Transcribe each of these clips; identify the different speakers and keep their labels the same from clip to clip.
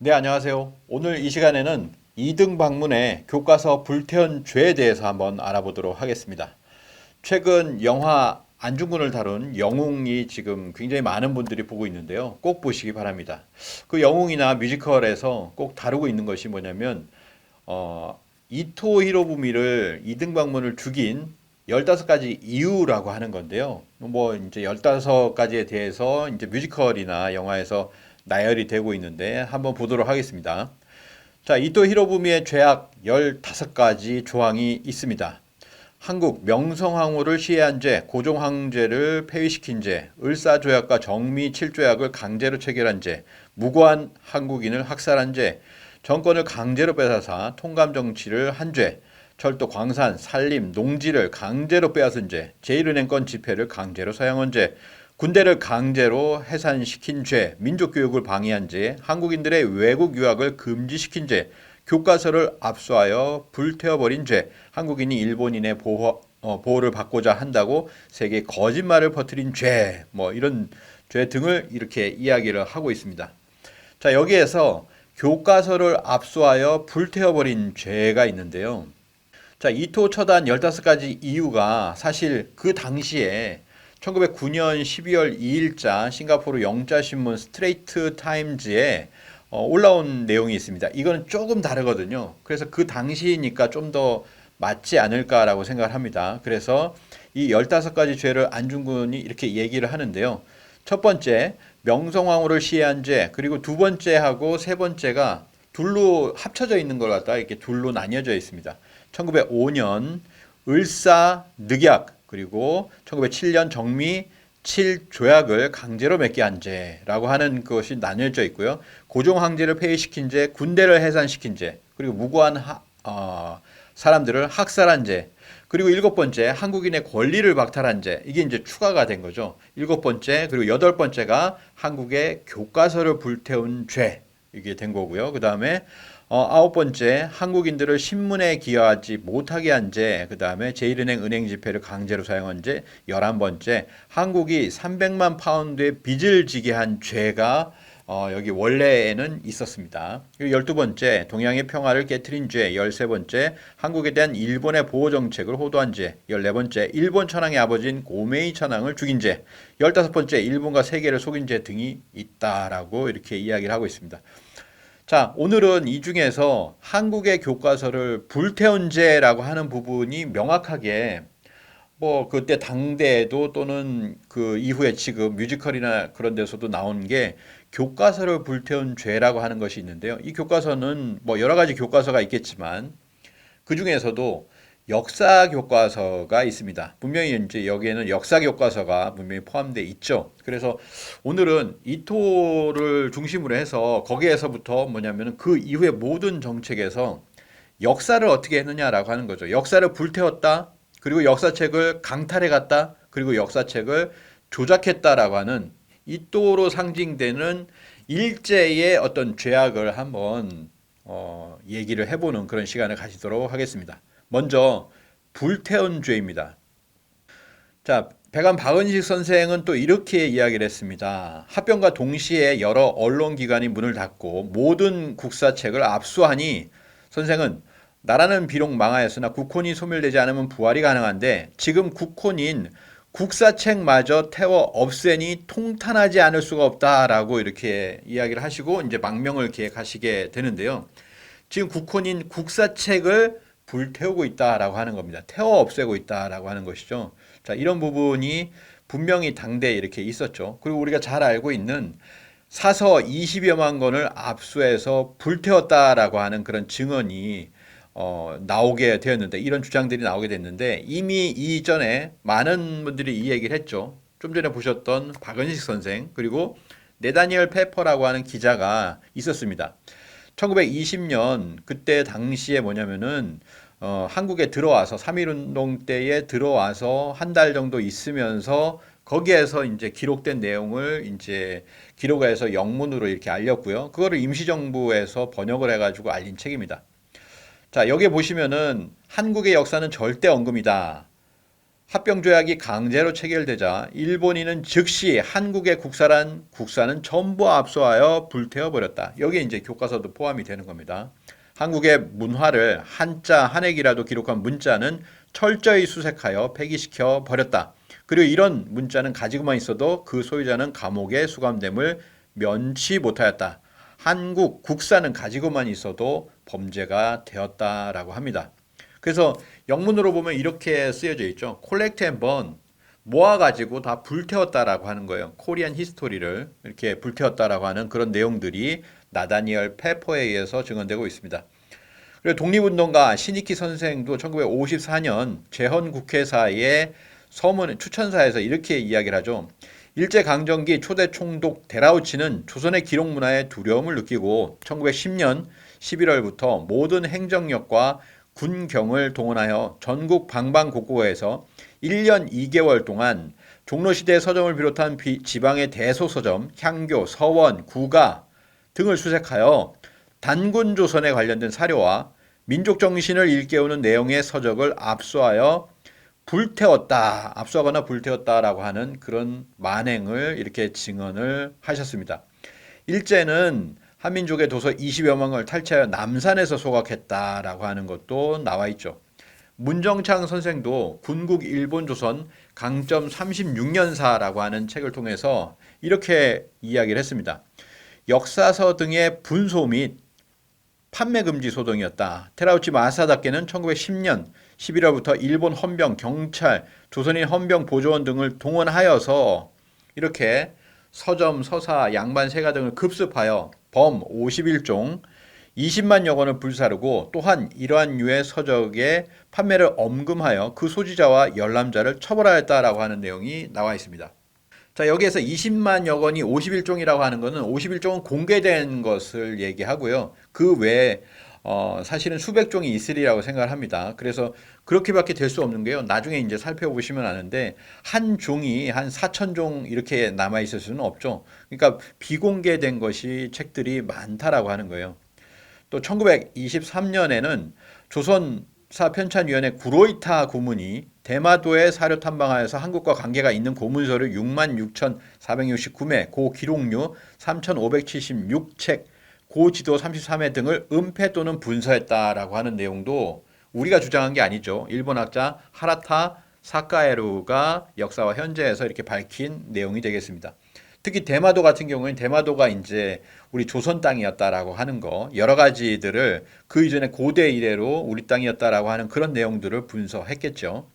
Speaker 1: 네, 안녕하세요. 오늘 이 시간에는 이등 방문의 교과서 불태운 죄에 대해서 한번 알아보도록 하겠습니다. 최근 영화 안중근을 다룬 영웅이 지금 굉장히 많은 분들이 보고 있는데요. 꼭 보시기 바랍니다. 그 영웅이나 뮤지컬에서 꼭 다루고 있는 것이 뭐냐면 이토 히로부미를 이등 방문을 죽인 15가지 이유라고 하는 건데요. 뭐 이제 15가지에 대해서 이제 뮤지컬이나 영화에서 나열이 되고 있는데 한번 보도록 하겠습니다. 자, 이토 히로부미의 죄악 15가지 조항이 있습니다. 한국 명성황후를 시해한 죄, 고종황제를 폐위시킨 죄, 을사조약과 정미 7조약을 강제로 체결한 죄, 무고한 한국인을 학살한 죄, 정권을 강제로 빼앗아 통감 정치를 한 죄, 철도, 광산, 산림, 농지를 강제로 빼앗은 죄, 제1은행권 지폐를 강제로 사용한 죄, 군대를 강제로 해산시킨 죄, 민족교육을 방해한 죄, 한국인들의 외국 유학을 금지시킨 죄, 교과서를 압수하여 불태워버린 죄, 한국인이 일본인의 보호를 받고자 한다고 세계에 거짓말을 퍼뜨린 죄, 뭐 이런 죄 등을 이렇게 이야기를 하고 있습니다. 자, 여기에서 교과서를 압수하여 불태워버린 죄가 있는데요. 자, 이토 처단 15가지 이유가 사실 그 당시에 1909년 12월 2일자 싱가포르 영자신문 스트레이트 타임즈에 올라온 내용이 있습니다. 이거는 조금 다르거든요. 그래서 그 당시니까 좀 더 맞지 않을까라고 생각을 합니다. 그래서 이 15가지 죄를 안중근이 이렇게 얘기를 하는데요. 첫 번째, 명성황후를 시해한 죄, 그리고 두 번째하고 세 번째가 둘로 합쳐져 있는 걸 갖다가 이렇게 둘로 나뉘어져 있습니다. 1905년 을사늑약, 그리고 1907년 정미 7조약을 강제로 맺게 한 죄라고 하는 것이 나뉘어져 있고요. 고종 황제를 폐위시킨 죄, 군대를 해산시킨 죄, 그리고 무고한 사람들을 학살한 죄, 그리고 7번째 한국인의 권리를 박탈한 죄, 이게 이제 추가가 된 거죠. 7번째, 그리고 8번째가 한국의 교과서를 불태운 죄, 이게 된 거고요. 그 다음에 9번째 한국인들을 신문에 기여하지 못하게 한 죄, 그 다음에 제1은행 은행지폐를 강제로 사용한 죄, 11번째 한국이 300만 파운드의 빚을 지게 한 죄가 여기 원래에는 있었습니다. 그리고 12번째 동양의 평화를 깨트린 죄, 13번째 한국에 대한 일본의 보호정책을 호도한 죄, 14번째 일본 천황의 아버지인 고메이 천황을 죽인 죄, 15번째 일본과 세계를 속인 죄 등이 있다라고 이렇게 이야기를 하고 있습니다. 자, 오늘은 이 중에서 한국의 교과서를 불태운 죄라고 하는 부분이 명확하게 뭐 그때 당대에도 또는 그 이후에 지금 뮤지컬이나 그런 데서도 나온 게 교과서를 불태운 죄라고 하는 것이 있는데요. 이 교과서는 뭐 여러 가지 교과서가 있겠지만 그 중에서도 역사 교과서가 있습니다. 분명히 이제 여기에는 역사 교과서가 분명히 포함되어 있죠. 그래서 오늘은 이토를 중심으로 해서 거기에서부터 뭐냐면 그 이후의 모든 정책에서 역사를 어떻게 했느냐라고 하는 거죠. 역사를 불태웠다. 그리고 역사책을 강탈해 갔다. 그리고 역사책을 조작했다라고 하는 이토로 상징되는 일제의 어떤 죄악을 한번 얘기를 해보는 그런 시간을 가지도록 하겠습니다. 먼저 불태운 죄입니다. 자, 백안 박은식 선생은 또 이렇게 이야기를 했습니다. 합병과 동시에 여러 언론기관이 문을 닫고 모든 국사책을 압수하니 선생은 나라는 비록 망하였으나 국혼이 소멸되지 않으면 부활이 가능한데 지금 국혼인 국사책마저 태워 없애니 통탄하지 않을 수가 없다라고 이렇게 이야기를 하시고 이제 망명을 계획하시게 되는데요. 지금 국혼인 국사책을 불태우고 있다라고 하는 겁니다. 태워 없애고 있다라고 하는 것이죠. 자, 이런 부분이 분명히 당대에 이렇게 있었죠. 그리고 우리가 잘 알고 있는 사서 20여만 권을 압수해서 불태웠다라고 하는 그런 증언이 나오게 되었는데 이런 주장들이 나오게 됐는데 이미 이전에 많은 분들이 이 얘기를 했죠. 좀 전에 보셨던 박은식 선생 그리고 네다니엘 페퍼라고 하는 기자가 있었습니다. 1920년 그때 당시에 뭐냐면은 한국에 들어와서 3.1운동 때에 들어와서 한 달 정도 있으면서 거기에서 이제 기록된 내용을 이제 기록해서 영문으로 이렇게 알렸고요. 그거를 임시정부에서 번역을 해가지고 알린 책입니다. 자, 여기 보시면은 한국의 역사는 절대 언금이다. 합병조약이 강제로 체결되자 일본인은 즉시 한국의 국사는 전부 압수하여 불태워버렸다. 여기에 이제 교과서도 포함이 되는 겁니다. 한국의 문화를 한자 한획이라도 기록한 문자는 철저히 수색하여 폐기시켜 버렸다. 그리고 이런 문자는 가지고만 있어도 그 소유자는 감옥에 수감됨을 면치 못하였다. 한국 국사는 가지고만 있어도 범죄가 되었다라고 합니다. 그래서 영문으로 보면 이렇게 쓰여져 있죠. 콜렉트 앤 번, 모아가지고 다 불태웠다라고 하는 거예요. 코리안 히스토리를 이렇게 불태웠다라고 하는 그런 내용들이 나다니엘 페퍼에 의해서 증언되고 있습니다. 그리고 독립운동가 신익희 선생도 1954년 재헌국회사의 서문 추천사에서 이렇게 이야기를 하죠. 일제강점기 초대 총독 데라우치는 조선의 기록문화에 두려움을 느끼고 1910년 11월부터 모든 행정력과 군경을 동원하여 전국 방방곡곡에서 1년 2개월 동안 종로시대 서점을 비롯한 지방의 대소서점, 향교, 서원, 구가 등을 수색하여 단군 조선에 관련된 사료와 민족 정신을 일깨우는 내용의 서적을 압수하거나 불태웠다라고 하는 그런 만행을 이렇게 증언을 하셨습니다. 일제는 한민족의 도서 20여만 권을 탈취하여 남산에서 소각했다라고 하는 것도 나와 있죠. 문정창 선생도 군국 일본조선 강점 36년사라고 하는 책을 통해서 이렇게 이야기를 했습니다. 역사서 등의 분소 및 판매 금지 소동이었다. 테라우치 마사다케는 1910년 11월부터 일본 헌병, 경찰, 조선인 헌병 보조원 등을 동원하여서 이렇게 서점, 서사, 양반, 세가 등을 급습하여 범 51종 20만여 권을 불사르고 또한 이러한 유의 서적의 판매를 엄금하여 그 소지자와 열람자를 처벌하였다라고 하는 내용이 나와 있습니다. 자, 여기에서 20만여 권이 51종이라고 하는 것은 51종은 공개된 것을 얘기하고요. 그 외에 사실은 수백 종이 있으리라고 생각을 합니다. 그래서 그렇게밖에 될 수 없는 게요. 나중에 이제 살펴보시면 아는데 한 종이 한 4,000종 이렇게 남아 있을 수는 없죠. 그러니까 비공개된 것이 책들이 많다라고 하는 거예요. 또 1923년에는 조선사 편찬위원회 구로이타 고문이 대마도에 사료 탐방하여서 한국과 관계가 있는 고문서를 66,469매, 고 기록류 3,576책, 고 지도 33회 등을 은폐 또는 분서했다라고 하는 내용도 우리가 주장한 게 아니죠. 일본 학자 하라타 사카에루가 역사와 현재에서 이렇게 밝힌 내용이 되겠습니다. 특히 대마도 같은 경우에는 대마도가 이제 우리 조선 땅이었다라고 하는 거 여러 가지들을 그 이전에 고대 이래로 우리 땅이었다라고 하는 그런 내용들을 분석했겠죠.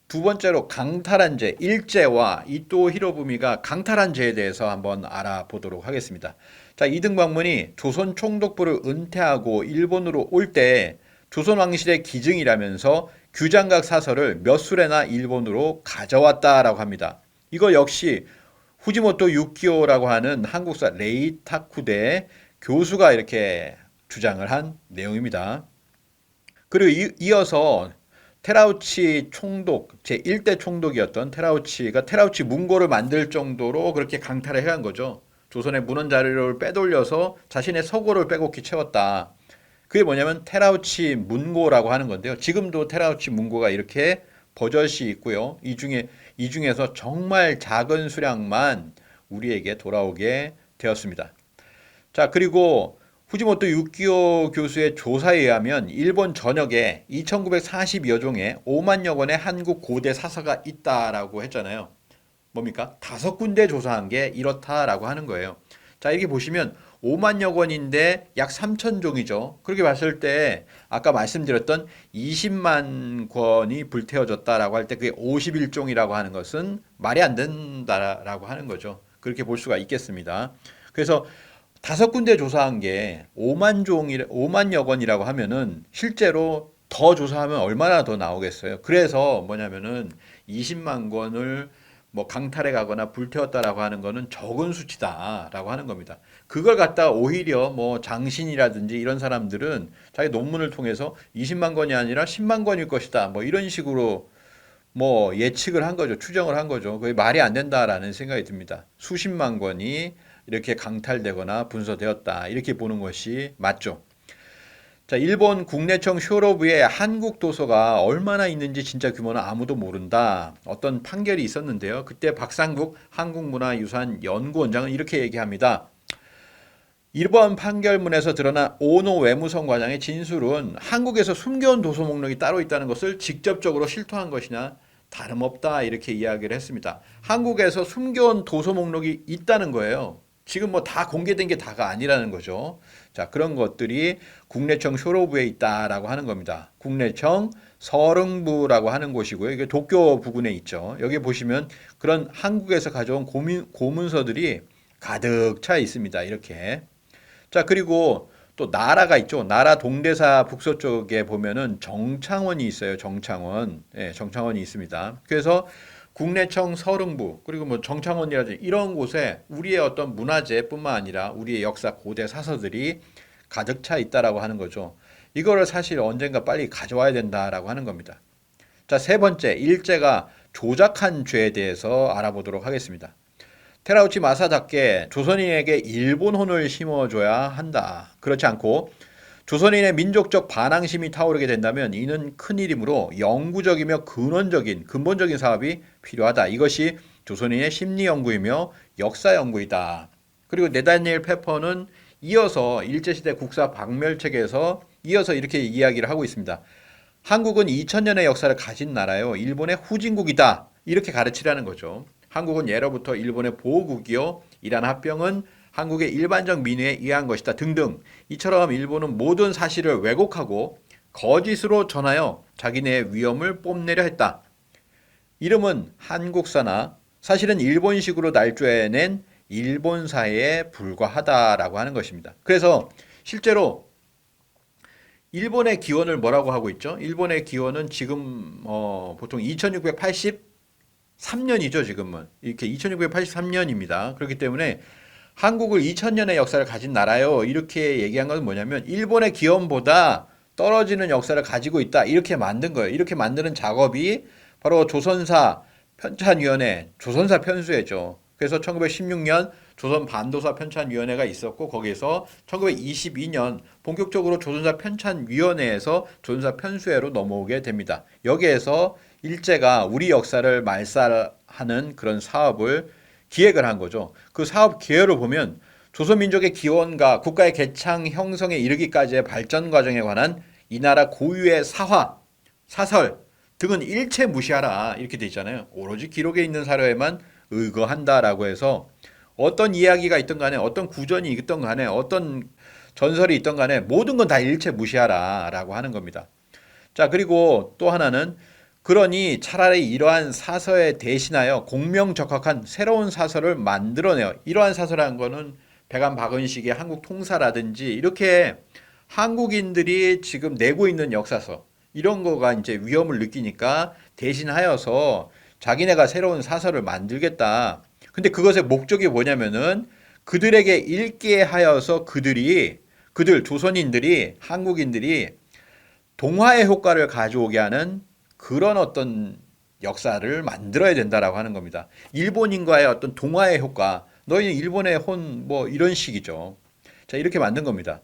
Speaker 1: 두 번째로 강탈한 죄, 일제와 이토 히로부미가 강탈한 죄에 대해서 한번 알아보도록 하겠습니다. 자, 이등방문이 조선 총독부를 은퇴하고 일본으로 올 때 조선 왕실의 기증이라면서 규장각 사설을 몇 수레나 일본으로 가져왔다라고 합니다. 이거 역시 후지모토 유키오라고 하는 한국사 레이타쿠대 교수가 이렇게 주장을 한 내용입니다. 그리고 이어서 테라우치 총독, 제1대 총독이었던 테라우치가 테라우치 문고를 만들 정도로 그렇게 강탈을 해간 거죠. 조선의 문헌 자료를 빼돌려서 자신의 서고를 빼곡히 채웠다. 그게 뭐냐면 테라우치 문고라고 하는 건데요. 지금도 테라우치 문고가 이렇게 버젓이 있고요. 이 중에서 정말 작은 수량만 우리에게 돌아오게 되었습니다. 자, 그리고 후지모토 유키오 교수의 조사에 의하면 일본 전역에 2,940여 종의 5만여 권의 한국 고대 사서가 있다라고 했잖아요. 뭡니까? 5군데 조사한 게 이렇다라고 하는 거예요. 자, 이렇게 보시면 5만여 권인데 약 3,000종이죠. 그렇게 봤을 때 아까 말씀드렸던 20만 권이 불태워졌다라고 할 때 그게 51종이라고 하는 것은 말이 안 된다라고 하는 거죠. 그렇게 볼 수가 있겠습니다. 그래서 5군데 조사한 게 5만여 권이라고 하면은 실제로 더 조사하면 얼마나 더 나오겠어요. 그래서 뭐냐면은 20만 권을 뭐 강탈해 가거나 불태웠다라고 하는 거는 적은 수치다라고 하는 겁니다. 그걸 갖다 오히려 뭐 장신이라든지 이런 사람들은 자기 논문을 통해서 20만 권이 아니라 10만 권일 것이다. 뭐 이런 식으로 뭐 예측을 한 거죠. 추정을 한 거죠. 그게 말이 안 된다라는 생각이 듭니다. 수십만 권이 이렇게 강탈되거나 분서되었다. 이렇게 보는 것이 맞죠. 자, 일본 국내청 쇼로부에 한국 도서가 얼마나 있는지 진짜 규모는 아무도 모른다. 어떤 판결이 있었는데요. 그때 박상국 한국문화유산 연구원장은 이렇게 얘기합니다. 이번 판결문에서 드러난 오노 외무성 과장의 진술은 한국에서 숨겨온 도서 목록이 따로 있다는 것을 직접적으로 실토한 것이나 다름없다 이렇게 이야기를 했습니다. 한국에서 숨겨온 도서 목록이 있다는 거예요. 지금 뭐 다 공개된 게 다가 아니라는 거죠. 자, 그런 것들이 국내청 쇼로부에 있다라고 하는 겁니다. 국내청 서릉부라고 하는 곳이고요. 이게 도쿄 부근에 있죠. 여기 보시면 그런 한국에서 가져온 고문서들이 가득 차 있습니다. 이렇게. 자, 그리고 또 나라가 있죠. 나라 동대사 북서쪽에 보면은 정창원이 있어요. 정창원. 예, 정창원이 있습니다. 그래서 국내청 서릉부 그리고 뭐 정창원이라든지 이런 곳에 우리의 어떤 문화재뿐만 아니라 우리의 역사 고대 사서들이 가득 차 있다라고 하는 거죠. 이거를 사실 언젠가 빨리 가져와야 된다라고 하는 겁니다. 자, 세 번째, 일제가 조작한 죄에 대해서 알아보도록 하겠습니다. 테라우치 마사다께 조선인에게 일본혼을 심어줘야 한다. 그렇지 않고 조선인의 민족적 반항심이 타오르게 된다면 이는 큰일이므로 영구적이며 근본적인 사업이 필요하다. 이것이 조선인의 심리연구이며 역사연구이다. 그리고 네다니엘 페퍼는 이어서 일제시대 국사 박멸책에서 이어서 이렇게 이야기를 하고 있습니다. 한국은 2000년의 역사를 가진 나라요. 일본의 후진국이다. 이렇게 가르치라는 거죠. 한국은 예로부터 일본의 보호국이요. 이란 합병은 한국의 일반적 민의에 의한 것이다 등등. 이처럼 일본은 모든 사실을 왜곡하고 거짓으로 전하여 자기네의 위엄을 뽐내려 했다. 이름은 한국사나 사실은 일본식으로 날조해낸 일본사에 불과하다라고 하는 것입니다. 그래서 실제로 일본의 기원을 뭐라고 하고 있죠? 일본의 기원은 지금 보통 2683년이죠, 지금은. 이렇게 2683년입니다. 그렇기 때문에 한국을 2000년의 역사를 가진 나라요. 이렇게 얘기한 건 뭐냐면 일본의 기원보다 떨어지는 역사를 가지고 있다. 이렇게 만든 거예요. 이렇게 만드는 작업이 바로 조선사 편찬위원회, 조선사 편수회죠. 그래서 1916년 조선 반도사 편찬위원회가 있었고 거기에서 1922년 본격적으로 조선사 편찬위원회에서 조선사 편수회로 넘어오게 됩니다. 여기에서 일제가 우리 역사를 말살하는 그런 사업을 기획을 한 거죠. 그 사업 계획을 보면 조선민족의 기원과 국가의 개창 형성에 이르기까지의 발전 과정에 관한 이 나라 고유의 사화, 사설 등은 일체 무시하라 이렇게 돼 있잖아요. 오로지 기록에 있는 사료에만 의거한다라고 해서 어떤 이야기가 있든 간에 어떤 구전이 있든 간에 어떤 전설이 있든 간에 모든 건 다 일체 무시하라라고 하는 겁니다. 자, 그리고 또 하나는 그러니 차라리 이러한 사서에 대신하여 공명적합한 새로운 사서를 만들어내요. 이러한 사서라는 거는 배감 박은식의 한국 통사라든지 이렇게 한국인들이 지금 내고 있는 역사서 이런 거가 이제 위험을 느끼니까 대신하여서 자기네가 새로운 사서를 만들겠다. 근데 그것의 목적이 뭐냐면은 그들에게 읽게 하여서 조선인들이 한국인들이 동화의 효과를 가져오게 하는 그런 어떤 역사를 만들어야 된다라고 하는 겁니다. 일본인과의 어떤 동화의 효과, 너희는 일본의 혼 뭐 이런 식이죠. 자, 이렇게 만든 겁니다.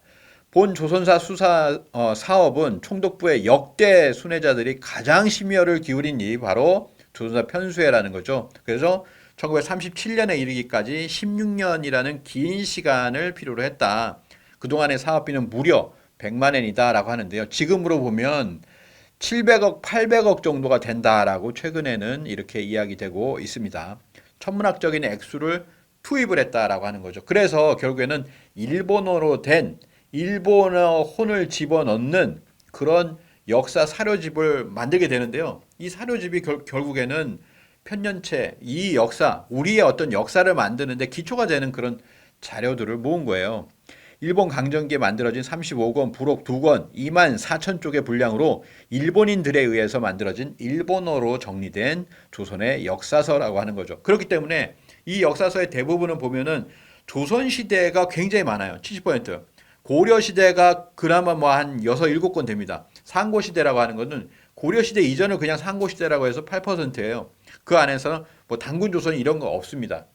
Speaker 1: 본 조선사 수사 사업은 총독부의 역대 순회자들이 가장 심혈을 기울인 일이 바로 조선사 편수회라는 거죠. 그래서 1937년에 이르기까지 16년이라는 긴 시간을 필요로 했다. 그동안의 사업비는 무려 100만 엔이다라고 하는데요. 지금으로 보면 700억, 800억 정도가 된다라고 최근에는 이렇게 이야기되고 있습니다. 천문학적인 액수를 투입을 했다라고 하는 거죠. 그래서 결국에는 일본어로 된 일본어 혼을 집어넣는 그런 역사 사료집을 만들게 되는데요. 이 사료집이 결국에는 편년체, 이 역사, 우리의 어떤 역사를 만드는데 기초가 되는 그런 자료들을 모은 거예요. 일본 강점기에 만들어진 35권, 부록 2권, 2만 4천 쪽의 분량으로 일본인들에 의해서 만들어진 일본어로 정리된 조선의 역사서라고 하는 거죠. 그렇기 때문에 이 역사서의 대부분은 보면은 조선시대가 굉장히 많아요. 70%. 고려시대가 그나마 뭐 한 6, 7권 됩니다. 상고시대라고 하는 것은 고려시대 이전을 그냥 상고시대라고 해서 8%예요. 그 안에서 뭐 단군조선 이런 거 없습니다.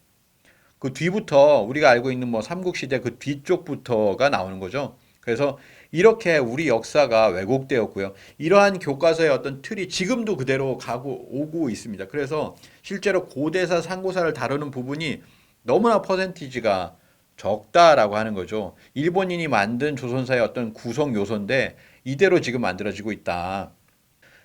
Speaker 1: 그 뒤부터 우리가 알고 있는 뭐 삼국시대 그 뒤쪽부터가 나오는 거죠. 그래서 이렇게 우리 역사가 왜곡되었고요. 이러한 교과서의 어떤 틀이 지금도 그대로 가고 오고 있습니다. 그래서 실제로 고대사, 상고사를 다루는 부분이 너무나 퍼센티지가 적다라고 하는 거죠. 일본인이 만든 조선사의 어떤 구성 요소인데 이대로 지금 만들어지고 있다.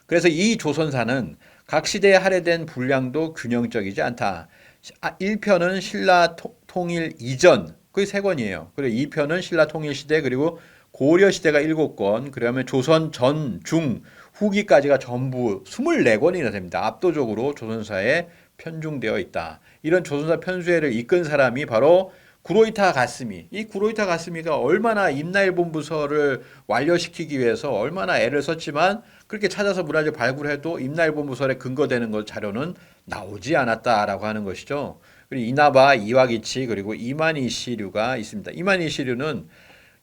Speaker 1: 그래서 이 조선사는 각 시대에 할애된 분량도 균형적이지 않다. 1편은 신라 통일 이전, 그게 3권이에요. 그리고 2편은 신라 통일 시대, 그리고 고려 시대가 7권, 그러면 조선 전, 중, 후기까지가 전부 24권이나 됩니다. 압도적으로 조선사에 편중되어 있다. 이런 조선사 편수회를 이끈 사람이 바로 구로이타 가스미. 이 구로이타 가스미가 얼마나 임나일본부서를 완료시키기 위해서 얼마나 애를 썼지만 그렇게 찾아서 문화재 발굴해도 임나일본부설에 근거되는 것 자료는 나오지 않았다라고 하는 것이죠. 그리고 이나바, 이와기치, 그리고 이만희시류가 있습니다. 이만희시류는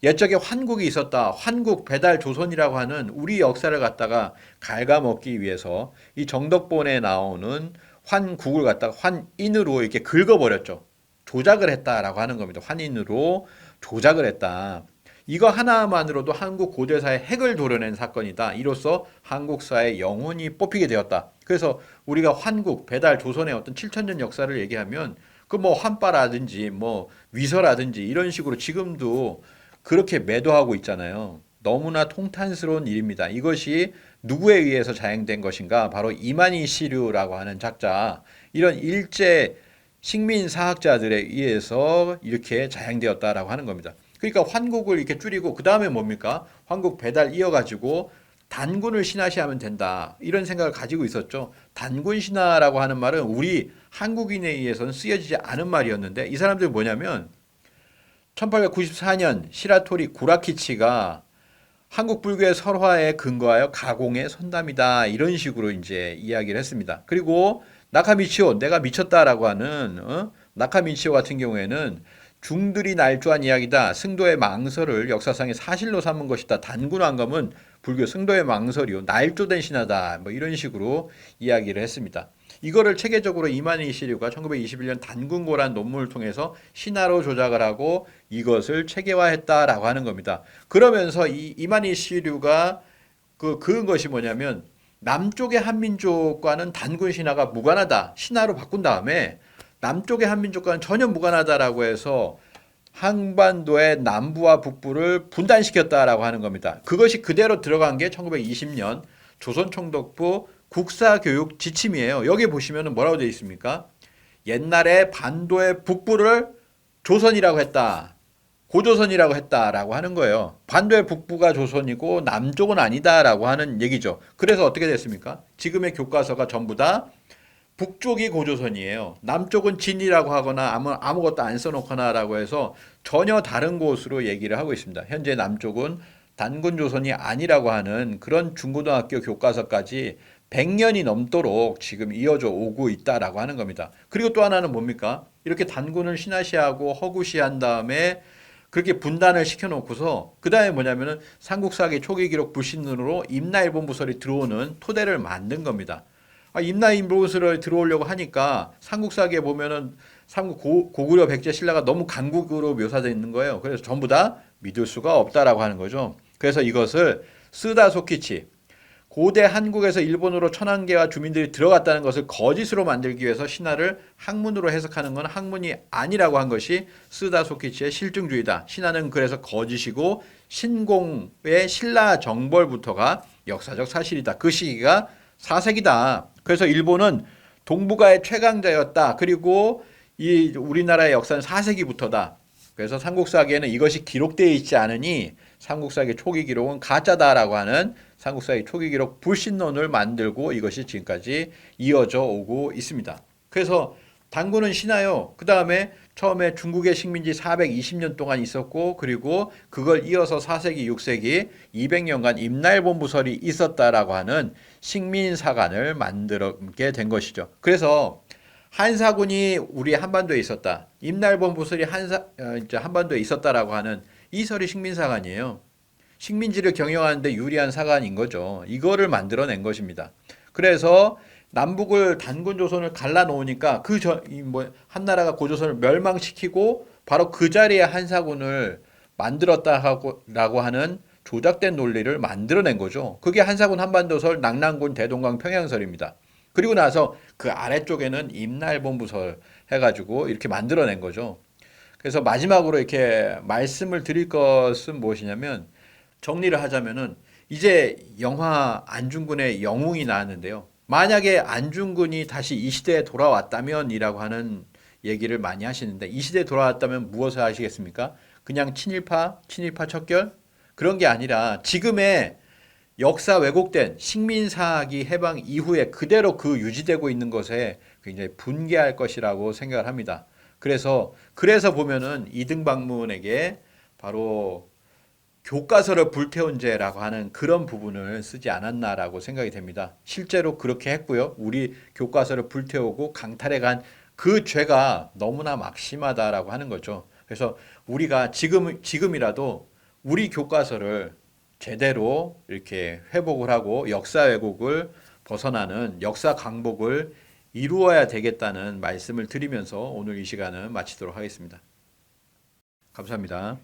Speaker 1: 옛적에 환국이 있었다. 환국 배달 조선이라고 하는 우리 역사를 갖다가 갉아먹기 위해서 이 정덕본에 나오는 환국을 갖다가 환인으로 이렇게 긁어버렸죠. 조작을 했다라고 하는 겁니다. 환인으로 조작을 했다. 이거 하나만으로도 한국 고대사의 핵을 도려낸 사건이다. 이로써 한국사의 영혼이 뽑히게 되었다. 그래서 우리가 환국, 배달, 조선의 어떤 7천년 역사를 얘기하면 그 뭐 환빠라든지 뭐 위서라든지 이런 식으로 지금도 그렇게 매도하고 있잖아요. 너무나 통탄스러운 일입니다. 이것이 누구에 의해서 자행된 것인가? 바로 이만희 시류라고 하는 작자, 이런 일제 식민 사학자들에 의해서 이렇게 자행되었다라고 하는 겁니다. 그러니까 환국을 이렇게 줄이고 그 다음에 뭡니까? 환국 배달 이어가지고 단군을 신화시하면 된다. 이런 생각을 가지고 있었죠. 단군 신화라고 하는 말은 우리 한국인에 의해서는 쓰여지지 않은 말이었는데 이 사람들이 뭐냐면 1894년 시라토리 구라키치가 한국 불교의 설화에 근거하여 가공의 선담이다. 이런 식으로 이제 이야기를 했습니다. 그리고 나카미치오, 내가 미쳤다라고 하는 나카미치오 같은 경우에는 중들이 날조한 이야기다. 승도의 망설을 역사상의 사실로 삼은 것이다. 단군왕검은 불교 승도의 망설이요. 날조된 신화다. 뭐 이런 식으로 이야기를 했습니다. 이거를 체계적으로 이만희 시류가 1921년 단군고란 논문을 통해서 신화로 조작을 하고 이것을 체계화했다라고 하는 겁니다. 그러면서 이 이만희 시류가 그은 것이 뭐냐면 남쪽의 한민족과는 단군 신화가 무관하다. 신화로 바꾼 다음에 남쪽의 한민족과는 전혀 무관하다라고 해서 한반도의 남부와 북부를 분단시켰다라고 하는 겁니다. 그것이 그대로 들어간 게 1920년 조선총독부 국사교육 지침이에요. 여기 보시면 뭐라고 되어 있습니까? 옛날에 반도의 북부를 조선이라고 했다. 고조선이라고 했다라고 하는 거예요. 반도의 북부가 조선이고 남쪽은 아니다라고 하는 얘기죠. 그래서 어떻게 됐습니까? 지금의 교과서가 전부 다 북쪽이 고조선이에요. 남쪽은 진이라고 하거나 아무것도 안 써놓거나라고 해서 전혀 다른 곳으로 얘기를 하고 있습니다. 현재 남쪽은 단군조선이 아니라고 하는 그런 중고등학교 교과서까지 100년이 넘도록 지금 이어져 오고 있다라고 하는 겁니다. 그리고 또 하나는 뭡니까? 이렇게 단군을 신화시하고 허구시한 다음에 그렇게 분단을 시켜놓고서 그 다음에 뭐냐면은 삼국사기 초기 기록 불신론으로 임나일본부설이 들어오는 토대를 만든 겁니다. 임나일본부설이 들어오려고 하니까 삼국사기에 보면은 고구려 백제 신라가 너무 강국으로 묘사되어 있는 거예요. 그래서 전부 다 믿을 수가 없다라고 하는 거죠. 그래서 이것을 스다 소키치, 고대 한국에서 일본으로 천황계와 주민들이 들어갔다는 것을 거짓으로 만들기 위해서 신화를 학문으로 해석하는 건 학문이 아니라고 한 것이 스다 소키치의 실증주의다. 신화는 그래서 거짓이고 신공의 신라 정벌부터가 역사적 사실이다. 그 시기가 4세기다. 그래서 일본은 동북아의 최강자였다. 그리고 이 우리나라의 역사는 4세기부터다. 그래서 삼국사기에는 이것이 기록되어 있지 않으니 삼국사기 초기 기록은 가짜다라고 하는 삼국사기 초기 기록 불신론을 만들고 이것이 지금까지 이어져 오고 있습니다. 그래서 단군은 신화요. 그 다음에 처음에 중국의 식민지 420년 동안 있었고 그리고 그걸 이어서 4세기, 6세기 200년간 임나일본부설이 있었다라고 하는 식민사관을 만들게 된 것이죠. 그래서 한사군이 우리 한반도에 있었다. 임나일본부설이 한반도에 있었다라고 하는 이 설이 식민사관이에요. 식민지를 경영하는데 유리한 사관인 거죠. 이거를 만들어낸 것입니다. 그래서 남북을 단군조선을 갈라놓으니까 한나라가 고조선을 멸망시키고 바로 그 자리에 한사군을 만들었다라고 하는 조작된 논리를 만들어낸 거죠. 그게 한사군 한반도설, 낙랑군 대동강 평양설입니다. 그리고 나서 그 아래쪽에는 임나일본부설 해가지고 이렇게 만들어낸 거죠. 그래서 마지막으로 이렇게 말씀을 드릴 것은 무엇이냐면 정리를 하자면은 이제 영화 안중근의 영웅이 나왔는데요. 만약에 안중근이 다시 이 시대에 돌아왔다면이라고 하는 얘기를 많이 하시는데 이 시대에 돌아왔다면 무엇을 하시겠습니까? 그냥 친일파 척결? 그런 게 아니라 지금의 역사 왜곡된 식민사기 해방 이후에 그대로 그 유지되고 있는 것에 굉장히 분개할 것이라고 생각을 합니다. 그래서 보면은 이등박문에게 바로 교과서를 불태운 죄라고 하는 그런 부분을 쓰지 않았나라고 생각이 됩니다. 실제로 그렇게 했고요. 우리 교과서를 불태우고 강탈해 간 그 죄가 너무나 막심하다라고 하는 거죠. 그래서 우리가 지금이라도 우리 교과서를 제대로 이렇게 회복을 하고 역사 왜곡을 벗어나는 역사 강복을 이루어야 되겠다는 말씀을 드리면서 오늘 이 시간은 마치도록 하겠습니다. 감사합니다.